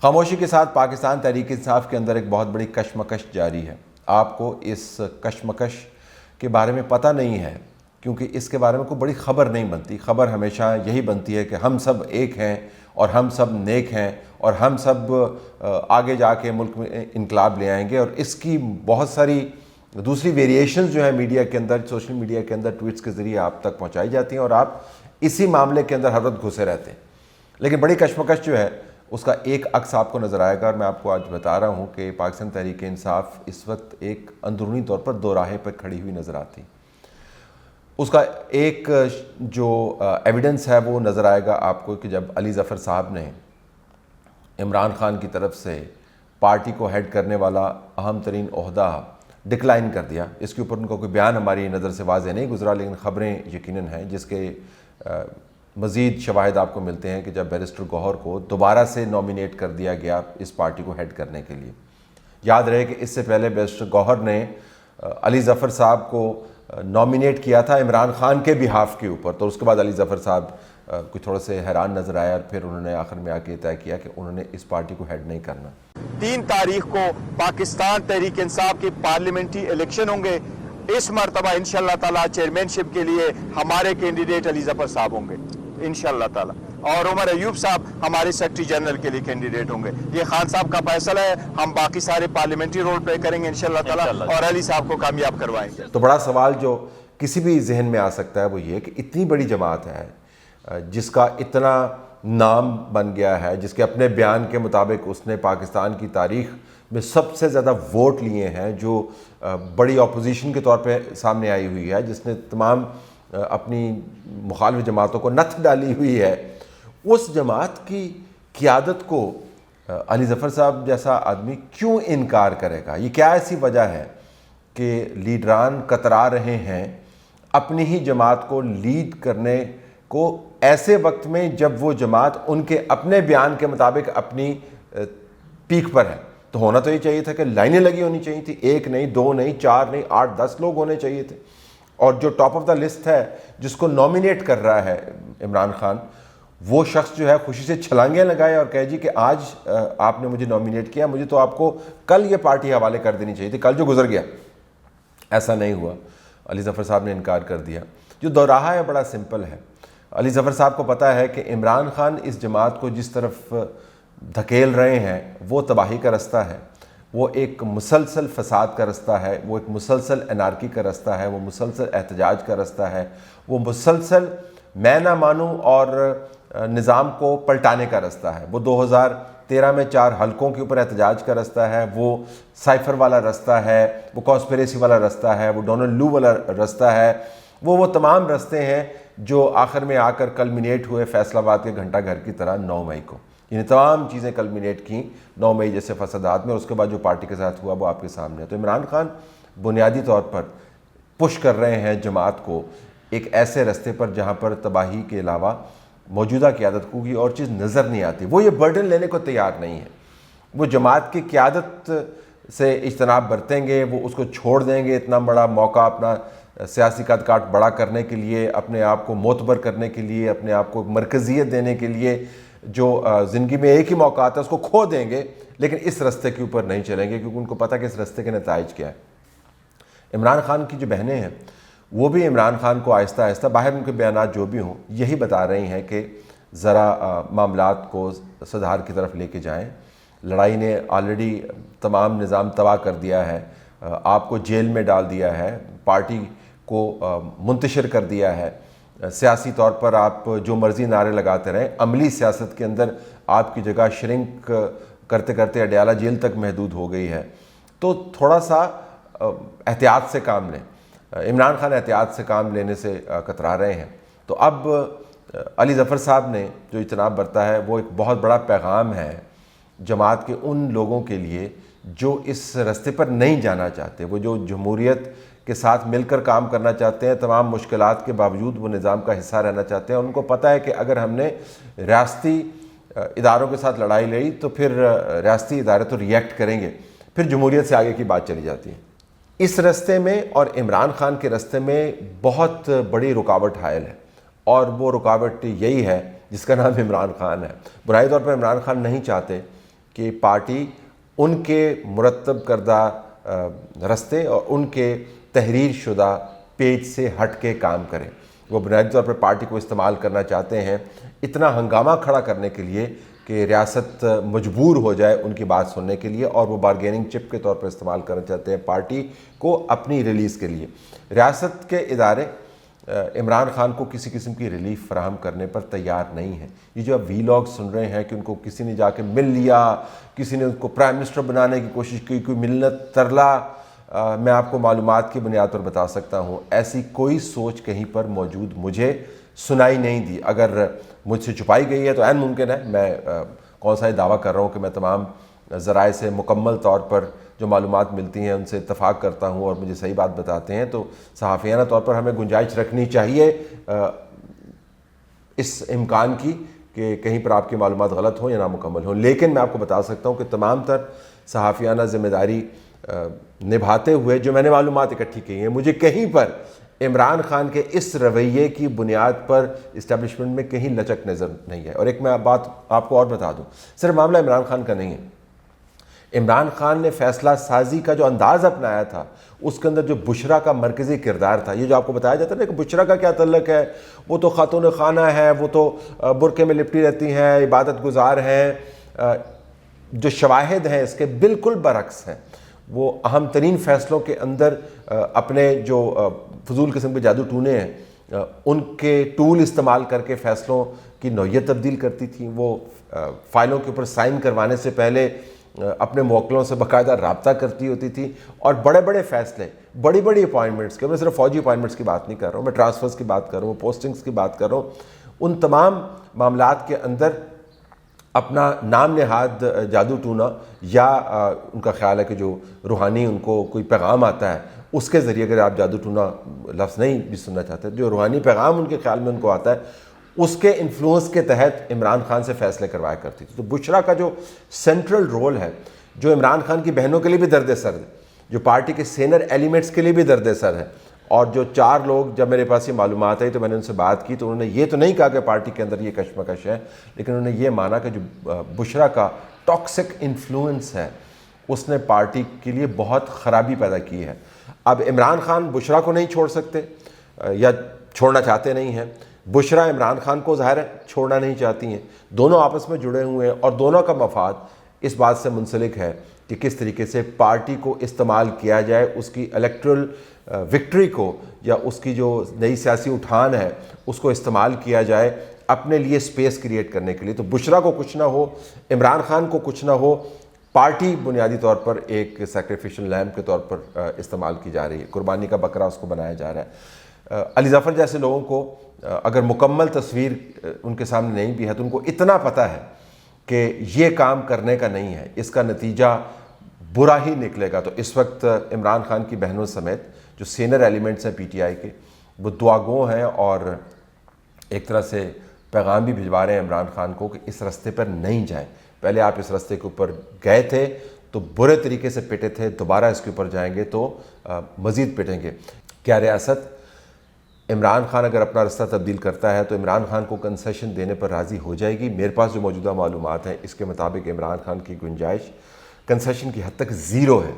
خاموشی کے ساتھ پاکستان تحریک انصاف کے اندر ایک بہت بڑی کشمکش جاری ہے۔ آپ کو اس کشمکش کے بارے میں پتہ نہیں ہے، کیونکہ اس کے بارے میں کوئی بڑی خبر نہیں بنتی۔ خبر ہمیشہ یہی بنتی ہے کہ ہم سب ایک ہیں اور ہم سب نیک ہیں اور ہم سب آگے جا کے ملک میں انقلاب لے آئیں گے، اور اس کی بہت ساری دوسری ویریشنز جو ہیں میڈیا کے اندر، سوشل میڈیا کے اندر ٹویٹس کے ذریعے آپ تک پہنچائی جاتی ہیں، اور آپ اسی معاملے کے اندر ہر وقت گھسے رہتے ہیں۔ لیکن بڑی کشمکش جو ہے اس کا ایک عکس آپ کو نظر آئے گا، اور میں آپ کو آج بتا رہا ہوں کہ پاکستان تحریک انصاف اس وقت ایک اندرونی طور پر دو راہیں پر کھڑی ہوئی نظر آتی۔ اس کا ایک جو ایویڈنس ہے وہ نظر آئے گا آپ کو کہ جب علی ظفر صاحب نے عمران خان کی طرف سے پارٹی کو ہیڈ کرنے والا اہم ترین عہدہ ڈکلائن کر دیا۔ اس کے اوپر ان کا کوئی بیان ہماری نظر سے واضح نہیں گزرا، لیکن خبریں یقیناً ہیں، جس کے مزید شواہد آپ کو ملتے ہیں کہ جب بیرسٹر گوہر کو دوبارہ سے نامینیٹ کر دیا گیا اس پارٹی کو ہیڈ کرنے کے لیے۔ یاد رہے کہ اس سے پہلے بیرسٹر گوہر نے علی ظفر صاحب کو نامینیٹ کیا تھا عمران خان کے بہاف کے اوپر، تو اس کے بعد علی ظفر صاحب کچھ تھوڑے سے حیران نظر آیا، اور پھر انہوں نے آخر میں آ کے طے کیا کہ انہوں نے اس پارٹی کو ہیڈ نہیں کرنا۔ 3 تاریخ کو پاکستان تحریک انصاف کی پارلیمنٹری الیکشن ہوں گے۔ اس مرتبہ انشاءاللہ تعالیٰ چیئرمین شپ کے لیے ہمارے کینڈیڈیٹ علی ظفر صاحب ہوں گے انشاءاللہ تعالیٰ، اور عمر ایوب صاحب ہمارے سیکرٹری جنرل کے لیے کینڈیڈیٹ ہوں گے۔ یہ خان صاحب کا فیصلہ ہے، ہم باقی سارے پارلیمنٹری رول پلے کریں گے انشاءاللہ تعالیٰ، اور علی صاحب کو کامیاب کروائیں گے۔ تو بڑا سوال جو کسی بھی ذہن میں آ سکتا ہے وہ یہ کہ اتنی بڑی جماعت ہے جس کا اتنا نام بن گیا ہے، جس کے اپنے بیان کے مطابق اس نے پاکستان کی تاریخ میں سب سے زیادہ ووٹ لیے ہیں، جو بڑی اپوزیشن کے طور پہ سامنے آئی ہوئی ہے، جس نے تمام اپنی مخالف جماعتوں کو نتھ ڈالی ہوئی ہے، اس جماعت کی قیادت کو علی ظفر صاحب جیسا آدمی کیوں انکار کرے گا؟ یہ کیا ایسی وجہ ہے کہ لیڈران کترا رہے ہیں اپنی ہی جماعت کو لیڈ کرنے کو ایسے وقت میں جب وہ جماعت ان کے اپنے بیان کے مطابق اپنی پیک پر ہے؟ تو ہونا تو یہ چاہیے تھا کہ لائنیں لگی ہونی چاہیے تھی، 1 نہیں 2 نہیں 4 نہیں 8 10 لوگ ہونے چاہیے تھے، اور جو ٹاپ آف دا لسٹ ہے جس کو نامینیٹ کر رہا ہے عمران خان، وہ شخص جو ہے خوشی سے چھلانگیں لگائے اور کہے جی کہ آج آپ نے مجھے نامینیٹ کیا، مجھے تو آپ کو کل یہ پارٹی حوالے کر دینی چاہیے تھی، کل جو گزر گیا۔ ایسا نہیں ہوا، علی ظفر صاحب نے انکار کر دیا۔ جو دوراہا ہے بڑا سمپل ہے۔ علی ظفر صاحب کو پتہ ہے کہ عمران خان اس جماعت کو جس طرف دھکیل رہے ہیں وہ تباہی کا رستہ ہے، وہ ایک مسلسل فساد کا رستہ ہے، وہ ایک مسلسل انارکی کا رستہ ہے، وہ مسلسل احتجاج کا رستہ ہے، وہ مسلسل میں نہ مانوں اور نظام کو پلٹانے کا رستہ ہے، وہ 2013 میں 4 حلقوں کے اوپر احتجاج کا رستہ ہے، وہ سائفر والا رستہ ہے، وہ کانسپریسی والا رستہ ہے، وہ ڈونلڈ لو والا رستہ ہے، وہ تمام رستے ہیں جو آخر میں آ کر کلمینیٹ ہوئے فیصل آباد کے گھنٹہ گھر کی طرح 9 مئی کو۔ یعنی تمام چیزیں کلمینیٹ کیں 9 مئی جیسے فسادات میں، اور اس کے بعد جو پارٹی کے ساتھ ہوا وہ آپ کے سامنے ہے۔ تو عمران خان بنیادی طور پر پش کر رہے ہیں جماعت کو ایک ایسے رستے پر جہاں پر تباہی کے علاوہ موجودہ قیادت کو کوئی اور چیز نظر نہیں آتی۔ وہ یہ برڈن لینے کو تیار نہیں ہے، وہ جماعت کی قیادت سے اجتناب برتیں گے، وہ اس کو چھوڑ دیں گے۔ اتنا بڑا موقع اپنا سیاسی قد کاٹ بڑا کرنے کے لیے، اپنے آپ کو معتبر کرنے کے لیے، اپنے آپ کو مرکزیت دینے کے لیے، جو زندگی میں ایک ہی موقع آتا ہے اس کو کھو دیں گے، لیکن اس رستے کے اوپر نہیں چلیں گے، کیونکہ ان کو پتہ کہ اس رستے کے نتائج کیا ہے۔ عمران خان کی جو بہنیں ہیں وہ بھی عمران خان کو آہستہ آہستہ، باہر ان کے بیانات جو بھی ہوں، یہی بتا رہی ہیں کہ ذرا معاملات کو سدھار کی طرف لے کے جائیں۔ لڑائی نے آلریڈی تمام نظام تباہ کر دیا ہے، آپ کو جیل میں ڈال دیا ہے، پارٹی کو منتشر کر دیا ہے، سیاسی طور پر آپ جو مرضی نعرے لگاتے رہیں، عملی سیاست کے اندر آپ کی جگہ شرنک کرتے کرتے اڈیالہ جیل تک محدود ہو گئی ہے۔ تو تھوڑا سا احتیاط سے کام لیں۔ عمران خان احتیاط سے کام لینے سے کترا رہے ہیں۔ تو اب علی ظفر صاحب نے جو اجتناب برتا ہے وہ ایک بہت بڑا پیغام ہے جماعت کے ان لوگوں کے لیے جو اس رستے پر نہیں جانا چاہتے، وہ جو جمہوریت کے ساتھ مل کر کام کرنا چاہتے ہیں، تمام مشکلات کے باوجود وہ نظام کا حصہ رہنا چاہتے ہیں۔ ان کو پتہ ہے کہ اگر ہم نے ریاستی اداروں کے ساتھ لڑائی لڑی تو پھر ریاستی ادارے تو ریئیکٹ کریں گے، پھر جمہوریت سے آگے کی بات چلی جاتی ہے۔ اس رستے میں اور عمران خان کے رستے میں بہت بڑی رکاوٹ حائل ہے، اور وہ رکاوٹ یہی ہے جس کا نام عمران خان ہے۔ برائی طور پر عمران خان نہیں چاہتے کہ پارٹی ان کے مرتب کردہ رستے اور ان کے تحریر شدہ پیج سے ہٹ کے کام کرے. وہ بنیادی طور پر پارٹی کو استعمال کرنا چاہتے ہیں اتنا ہنگامہ کھڑا کرنے کے لیے کہ ریاست مجبور ہو جائے ان کی بات سننے کے لیے, اور وہ بارگیننگ چپ کے طور پر استعمال کرنا چاہتے ہیں پارٹی کو اپنی ریلیز کے لیے. ریاست کے ادارے عمران خان کو کسی قسم کی ریلیف فراہم کرنے پر تیار نہیں ہیں. یہ جو اب وی لاگ سن رہے ہیں کہ ان کو کسی نے جا کے مل لیا, کسی نے ان کو پرائم منسٹر بنانے کی کوشش کی, کوئی ملت ترلا, میں آپ کو معلومات کی بنیاد پر بتا سکتا ہوں ایسی کوئی سوچ کہیں پر موجود مجھے سنائی نہیں دی. اگر مجھ سے چھپائی گئی ہے تو عین ممکن ہے. میں کون سا یہ دعویٰ کر رہا ہوں کہ میں تمام ذرائع سے مکمل طور پر جو معلومات ملتی ہیں ان سے اتفاق کرتا ہوں اور مجھے صحیح بات بتاتے ہیں. تو صحافیانہ طور پر ہمیں گنجائش رکھنی چاہیے اس امکان کی کہ کہیں پر آپ کی معلومات غلط ہوں یا نامکمل ہوں. لیکن میں آپ کو بتا سکتا ہوں کہ تمام تر صحافیانہ ذمہ داری نبھاتے ہوئے جو میں نے معلومات اکٹھی کی ہیں, مجھے کہیں پر عمران خان کے اس رویے کی بنیاد پر اسٹیبلشمنٹ میں کہیں لچک نظر نہیں ہے. اور ایک میں بات آپ کو اور بتا دوں, صرف معاملہ عمران خان کا نہیں ہے. عمران خان نے فیصلہ سازی کا جو انداز اپنایا تھا اس کے اندر جو بشرا کا مرکزی کردار تھا, یہ جو آپ کو بتایا جاتا ہے نا کہ بشرا کا کیا تعلق ہے, وہ تو خاتون خانہ ہے, وہ تو برقعے میں لپٹی رہتی ہیں, عبادت گزار ہیں, جو شواہد ہیں اس کے بالکل برعکس ہیں. وہ اہم ترین فیصلوں کے اندر اپنے جو فضول قسم کے جادو ٹونے ہیں ان کے ٹول استعمال کر کے فیصلوں کی نوعیت تبدیل کرتی تھیں. وہ فائلوں کے اوپر سائن کروانے سے پہلے اپنے موکلوں سے باقاعدہ رابطہ کرتی ہوتی تھی, اور بڑے بڑے فیصلے, بڑی بڑی اپائنٹمنٹس کے, میں صرف فوجی اپائنٹمنٹس کی بات نہیں کر رہا ہوں, میں ٹرانسفرز کی بات کر رہا ہوں, پوسٹنگز کی بات کر رہا ہوں, ان تمام معاملات کے اندر اپنا نام نہاد جادو ٹونا یا ان کا خیال ہے کہ جو روحانی ان کو کوئی پیغام آتا ہے اس کے ذریعے, اگر آپ جادو ٹونا لفظ نہیں بھی سننا چاہتے, جو روحانی پیغام ان کے خیال میں ان کو آتا ہے اس کے انفلوئنس کے تحت عمران خان سے فیصلے کروایا کرتی تھی. تو بشرا کا جو سینٹرل رول ہے, جو عمران خان کی بہنوں کے لیے بھی درد سر ہے, جو پارٹی کے سینئر ایلیمنٹس کے لیے بھی درد سر ہے, اور جو 4 لوگ جب میرے پاس یہ معلومات آئی تو میں نے ان سے بات کی تو انہوں نے یہ تو نہیں کہا کہ پارٹی کے اندر یہ کشمکش ہے, لیکن انہوں نے یہ مانا کہ جو بشرا کا ٹاکسک انفلوئنس ہے اس نے پارٹی کے لیے بہت خرابی پیدا کی ہے. اب عمران خان بشرا کو نہیں چھوڑ سکتے یا چھوڑنا چاہتے نہیں ہیں, بشرا عمران خان کو ظاہر ہے چھوڑنا نہیں چاہتی ہیں. دونوں آپس میں جڑے ہوئے ہیں اور دونوں کا مفاد اس بات سے منسلک ہے کہ کس طریقے سے پارٹی کو استعمال کیا جائے, اس کی الیکٹرل وکٹری کو یا اس کی جو نئی سیاسی اٹھان ہے اس کو استعمال کیا جائے اپنے لیے سپیس کریٹ کرنے کے لیے. تو بشرا کو کچھ نہ ہو, عمران خان کو کچھ نہ ہو, پارٹی بنیادی طور پر ایک سیکریفیشل لیمب کے طور پر استعمال کی جا رہی ہے, قربانی کا بکرا اس کو بنایا جا رہا ہے. علی ظفر جیسے لوگوں کو اگر مکمل تصویر ان کے سامنے نہیں بھی ہے تو ان کو اتنا پتہ ہے کہ یہ کام کرنے کا نہیں ہے, اس کا نتیجہ برا ہی نکلے گا. تو اس وقت عمران خان کی بہنوں سمیت جو سینئر ایلیمنٹس ہیں پی ٹی آئی کے, وہ دعا گو ہیں اور ایک طرح سے پیغام بھی بھجوا رہے ہیں عمران خان کو کہ اس راستے پر نہیں جائیں. پہلے آپ اس راستے کے اوپر گئے تھے تو برے طریقے سے پٹے تھے, دوبارہ اس کے اوپر جائیں گے تو مزید پٹیں گے. کیا ریاست عمران خان اگر اپنا راستہ تبدیل کرتا ہے تو عمران خان کو کنسیشن دینے پر راضی ہو جائے گی؟ میرے پاس جو موجودہ معلومات ہیں اس کے مطابق عمران خان کی گنجائش کنسیشن کی حد تک 0 ہے.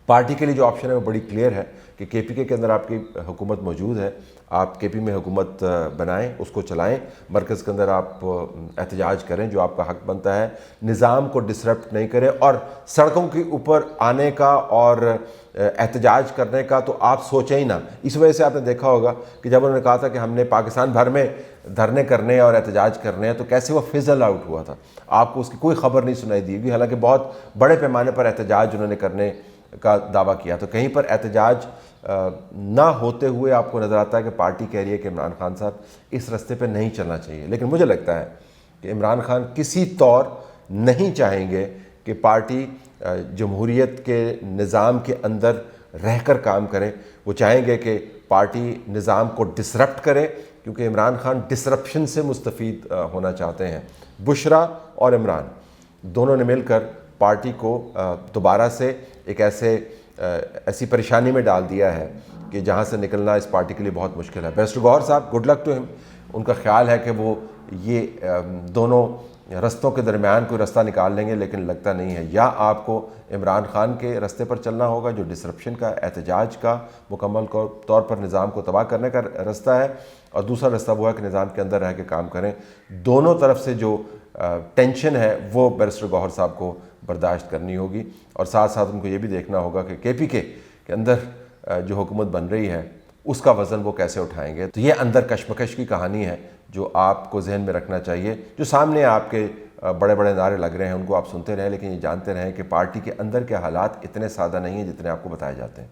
پارٹی کے لیے جو آپشن ہے وہ بڑی کلیئر ہے کہ کے پی کے اندر آپ کی حکومت موجود ہے, آپ کے پی میں حکومت بنائیں, اس کو چلائیں, مرکز کے اندر آپ احتجاج کریں جو آپ کا حق بنتا ہے, نظام کو ڈسرپٹ نہیں کریں, اور سڑکوں کے اوپر آنے کا اور احتجاج کرنے کا تو آپ سوچیں ہی نہ. اس وجہ سے آپ نے دیکھا ہوگا کہ جب انہوں نے کہا تھا کہ ہم نے پاکستان بھر میں دھرنے کرنے اور احتجاج کرنے ہیں تو کیسے وہ فزل آؤٹ ہوا تھا, آپ کو اس کی کوئی خبر نہیں سنائی دی گئی, حالانکہ بہت بڑے پیمانے پر احتجاج انہوں نے کرنے کا دعویٰ کیا. تو کہیں پر احتجاج نہ ہوتے ہوئے آپ کو نظر آتا ہے کہ پارٹی کہہ رہی ہے کہ عمران خان صاحب اس راستے پہ نہیں چلنا چاہیے. لیکن مجھے لگتا ہے کہ عمران خان کسی طور نہیں چاہیں گے کہ پارٹی جمہوریت کے نظام کے اندر رہ کر کام کرے. وہ چاہیں گے کہ پارٹی نظام کو ڈسرپٹ کرے, کیونکہ عمران خان ڈسرپشن سے مستفید ہونا چاہتے ہیں. بشرا اور عمران دونوں نے مل کر پارٹی کو دوبارہ سے ایک ایسی پریشانی میں ڈال دیا ہے کہ جہاں سے نکلنا اس پارٹی کے لیے بہت مشکل ہے. بیسٹ گوہر صاحب, گڈ لک ٹو ہم. ان کا خیال ہے کہ وہ یہ دونوں رستوں کے درمیان کوئی رستہ نکال لیں گے، لیکن لگتا نہیں ہے۔ یا آپ کو عمران خان کے رستے پر چلنا ہوگا جو ڈسرپشن کا، احتجاج کا، مکمل طور پر نظام کو تباہ کرنے کا رستہ ہے، اور دوسرا رستہ وہ ہے کہ نظام کے اندر رہ کے کام کریں۔ دونوں طرف سے جو ٹینشن ہے وہ بیرسٹر گوہر صاحب کو برداشت کرنی ہوگی، اور ساتھ ساتھ ان کو یہ بھی دیکھنا ہوگا کہ کے پی کے اندر جو حکومت بن رہی ہے اس کا وزن وہ کیسے اٹھائیں گے۔ تو یہ اندر کشمکش کی کہانی ہے جو آپ کو ذہن میں رکھنا چاہیے۔ جو سامنے آپ کے بڑے بڑے نعرے لگ رہے ہیں ان کو آپ سنتے رہیں، لیکن یہ جانتے رہیں کہ پارٹی کے اندر کے حالات اتنے سادہ نہیں ہیں جتنے آپ کو بتائے جاتے ہیں۔